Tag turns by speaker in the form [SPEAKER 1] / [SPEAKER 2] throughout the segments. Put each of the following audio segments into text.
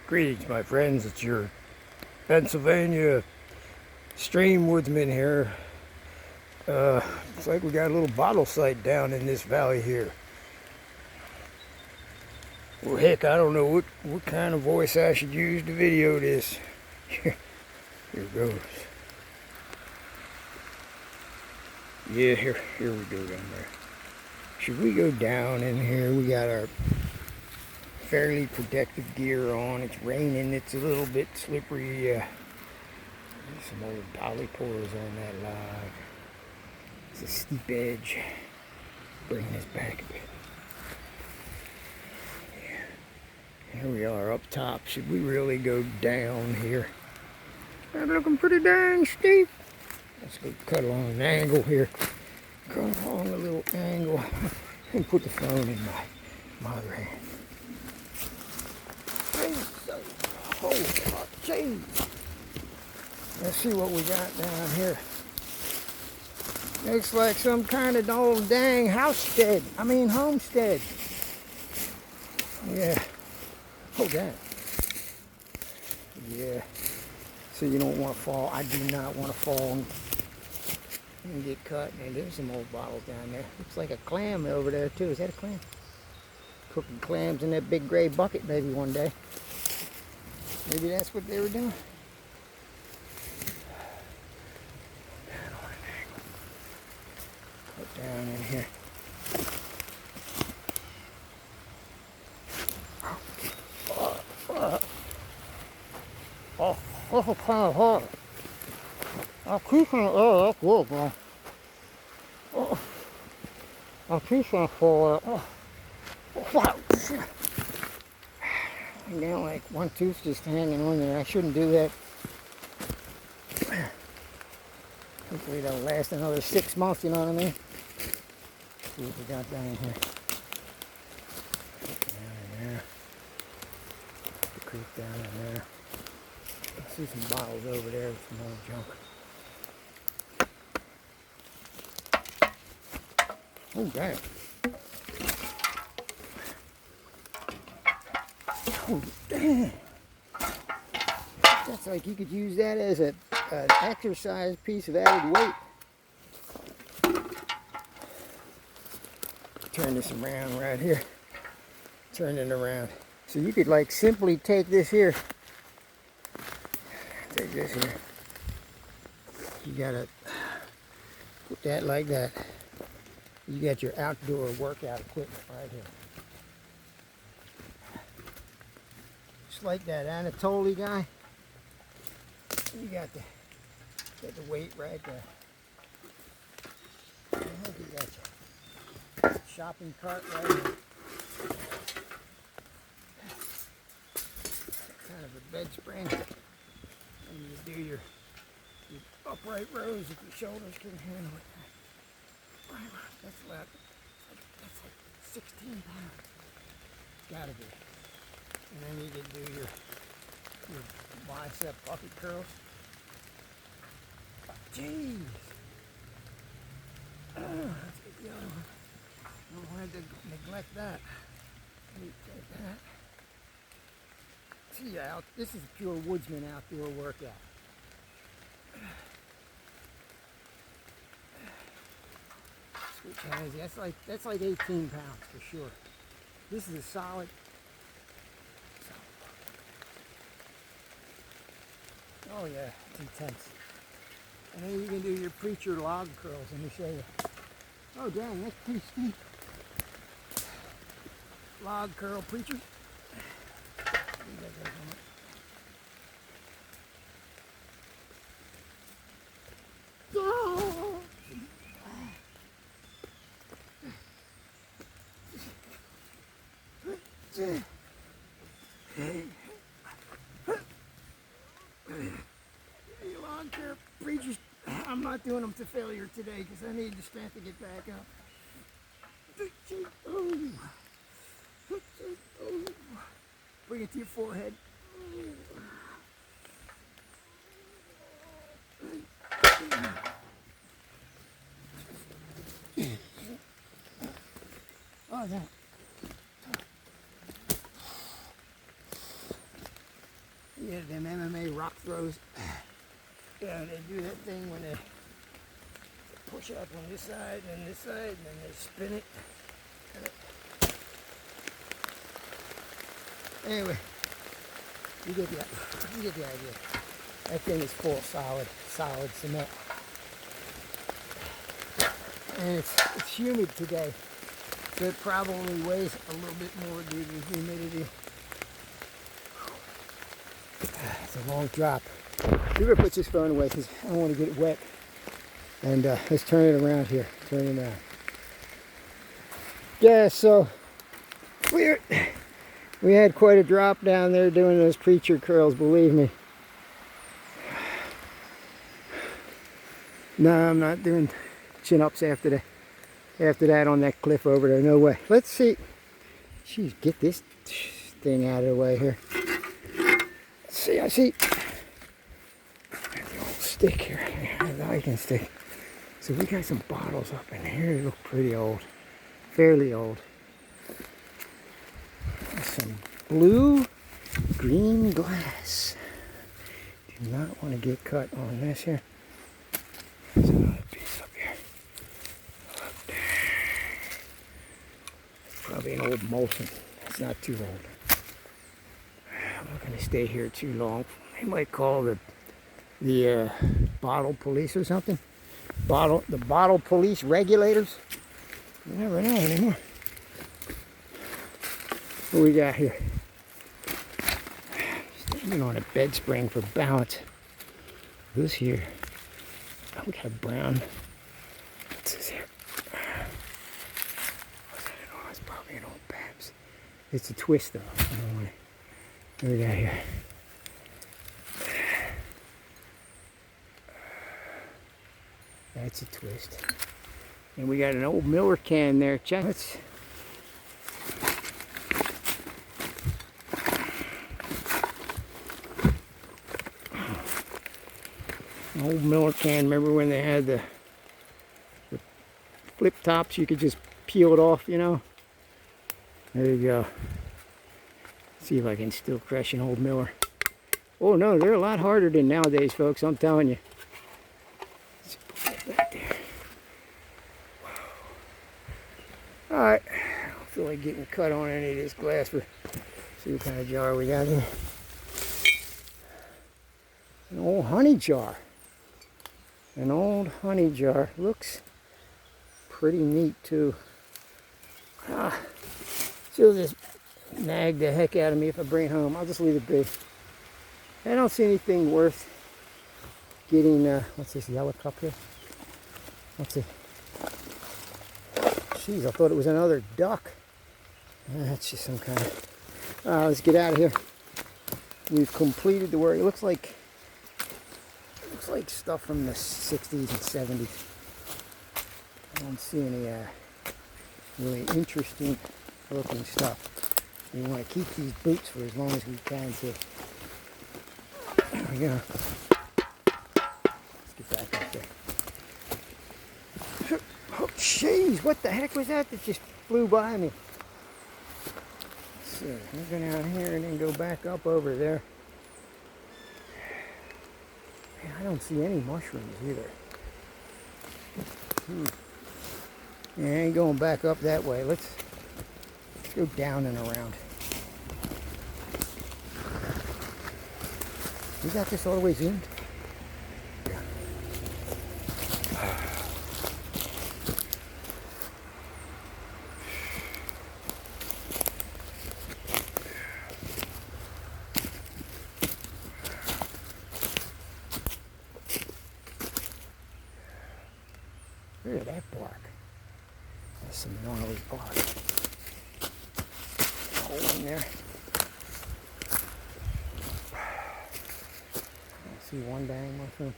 [SPEAKER 1] Greetings, my friends. It's your Pennsylvania stream woodsman here. Looks like we got a little bottle site down in this valley here. Well, heck, I don't know what kind of voice I should use to video this. Here goes. Yeah, here we go down there. Should we go down in here? We got our fairly protective gear on. It's raining. It's a little bit slippery. There's some old dolly pores on that log. It's a steep edge. Bring this back a bit. Yeah. Here we are up top. Should we really go down here? That's looking pretty dang steep. Let's go cut along an angle here. Cut along a little angle and put the phone in my other hand. Oh, geez. Let's see what we got down here. Looks like some kind of old dang homestead. Yeah. Oh, damn. Yeah. So you don't want to fall. I do not want to fall and get cut. And there's some old bottles down there. Looks like a clam over there, too. Is that a clam? Cooking clams in that big gray bucket maybe one day. Maybe that's what they were doing. Put down in here. That's a kind of hard. I'm keeping it. Oh, that's good, man. I'm keeping it for wow. And now, like, one tooth just hanging on there. I shouldn't do that. Hopefully that'll last another 6 months, you know what I mean? See what we got down here. Down in there. The creek down in there. I see some bottles over there with some old junk. Oh, damn. Oh, damn. That's like you could use that as an exercise piece of added weight. Turn this around right here. Turn it around. So you could like simply take this here. Take this here. You gotta put that like that. You got your outdoor workout equipment right here. Just like that Anatoly guy. You got the weight right there. I think you got your shopping cart right here. Kind of a bed spring. And you do your upright rows if your shoulders can handle it. That's like 16 pounds. Gotta be. And then you can do your bicep bucket curls. Jeez. Let's get the other one. Don't want to neglect that. Take that. See, this is a pure Woodsman outdoor workout. Switch hands. That's like 18 pounds for sure. This is a solid. Oh yeah, it's intense. And then you can do your preacher log curls. Let me show you. Oh dang, that's pretty steep. Log curl preacher. Lawn care preachers, I'm not doing them to failure today because I need the strength to get back up. Bring it to your forehead. Oh, yeah. Yeah, them MMA rock throws. Yeah, they do that thing when they push up on this side and then this side, and then they spin it. Anyway, you get the idea. That thing is full solid cement. And it's humid today, so it probably weighs a little bit more due to the humidity. It's a long drop. We're gonna put this phone away because I don't want to get it wet. And let's turn it around here. Turn it around. Yeah, so we had quite a drop down there doing those preacher curls, believe me. No, I'm not doing chin-ups after that on that cliff over there. No way. Let's see. Jeez, get this thing out of the way here. Let's see, I see. There's an old stick here. A hiking stick. So we got some bottles up in here. They look pretty old. Fairly old. Some blue-green glass. Do not want to get cut on this here. There's another piece up here. Up there. Probably an old Molson. It's not too old. I'm not going to stay here too long. They might call the bottle police or something. The bottle police regulators. You never know anymore. What we got here? Standing on a bed spring for balance. Who's here? Oh, we got a brown. What's this here? Oh, it's probably an old Babs. It's a twist though. I don't want it. What we got here? That's a twist. And we got an old Miller can there. Check. Let's. An old Miller can. Remember when they had the flip tops? You could just peel it off, you know. There you go. See if I can still crush an old Miller. Oh no, they're a lot harder than nowadays, folks. I'm telling you. Let's put that back there. All right. I don't feel like getting cut on any of this glass. But see what kind of jar we got here. An old honey jar. An old honey jar. Looks pretty neat too. She'll just nag the heck out of me if I bring it home. I'll just leave it be. I don't see anything worth getting, what's this yellow cup here? What's it? Jeez, I thought it was another duck. That's just some kind of... let's get out of here. We've completed the work. It looks like stuff from the 60s and 70s. I don't see any really interesting looking stuff. We want to keep these boots for as long as we can too. There we go. Let's get back up there. Oh jeez, what the heck was that just flew by me? Let's see, we're going out here and then go back up over there. Man, I don't see any mushrooms either. Yeah, I ain't going back up that way. Let's go down and around. We got this all the way zoomed. Look at that bark. That's some gnarly bark. Hole in there. I see one dang mushroom.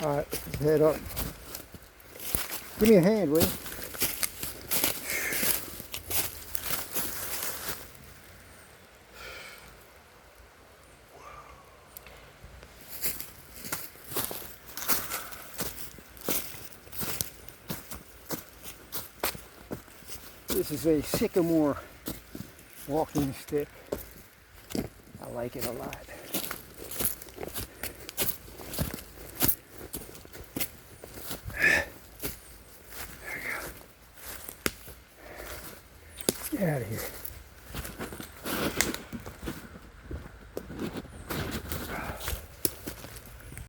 [SPEAKER 1] Alright, let's head up. Give me a hand, will you? This is a sycamore walking stick. I like it a lot. Get out of here.